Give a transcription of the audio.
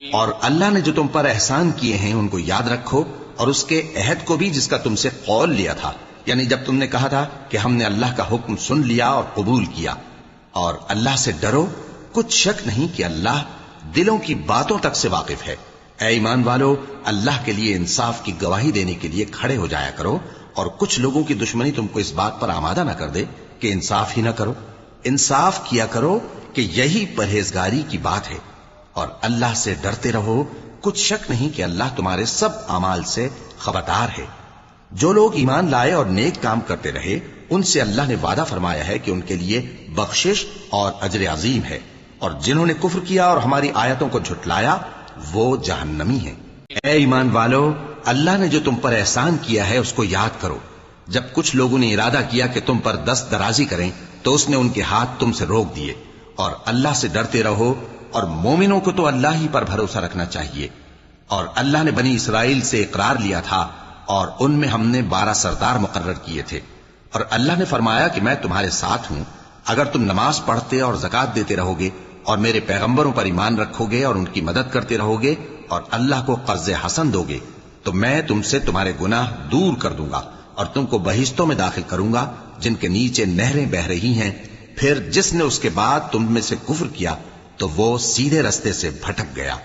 اور اللہ نے جو تم پر احسان کیے ہیں ان کو یاد رکھو، اور اس کے عہد کو بھی جس کا تم سے قول لیا تھا، یعنی جب تم نے کہا تھا کہ ہم نے اللہ کا حکم سن لیا اور قبول کیا۔ اور اللہ سے ڈرو، کچھ شک نہیں کہ اللہ دلوں کی باتوں تک سے واقف ہے۔ اے ایمان والو، اللہ کے لیے انصاف کی گواہی دینے کے لیے کھڑے ہو جایا کرو، اور کچھ لوگوں کی دشمنی تم کو اس بات پر آمادہ نہ کر دے کہ انصاف ہی نہ کرو۔ انصاف کیا کرو کہ یہی پرہیزگاری کی بات ہے، اور اللہ سے ڈرتے رہو، کچھ شک نہیں کہ اللہ تمہارے سب اعمال سے خبردار ہے۔ جو لوگ ایمان لائے اور نیک کام کرتے رہے، ان سے اللہ نے وعدہ فرمایا ہے کہ ان کے لیے بخشش اور اجر عظیم ہے، اور جنہوں نے کفر کیا اور ہماری آیتوں کو جھٹلایا وہ جہنمی ہیں۔ اے ایمان والو، اللہ نے جو تم پر احسان کیا ہے اس کو یاد کرو۔ جب کچھ لوگوں نے ارادہ کیا کہ تم پر دست درازی کریں تو اس نے ان کے ہاتھ تم سے روک دیے، اور اللہ سے ڈرتے رہو، اور مومنوں کو تو اللہ ہی پر بھروسہ رکھنا چاہیے۔ اور اللہ نے بنی اسرائیل سے اقرار لیا تھا، اور ان میں ہم نے 12 سردار مقرر کیے تھے، اور اللہ نے فرمایا کہ میں تمہارے ساتھ ہوں، اگر تم نماز پڑھتے اور زکات دیتے رہو گے اور میرے پیغمبروں پر ایمان رکھو گے اور ان کی مدد کرتے رہو گے اور اللہ کو قرض حسن دو گے، تو میں تم سے تمہارے گناہ دور کر دوں گا اور تم کو بہشتوں میں داخل کروں گا جن کے نیچے نہریں بہ رہی ہیں۔ پھر جس نے اس کے بعد تم میں سے کفر کیا تو وہ سیدھے رستے سے بھٹک گیا۔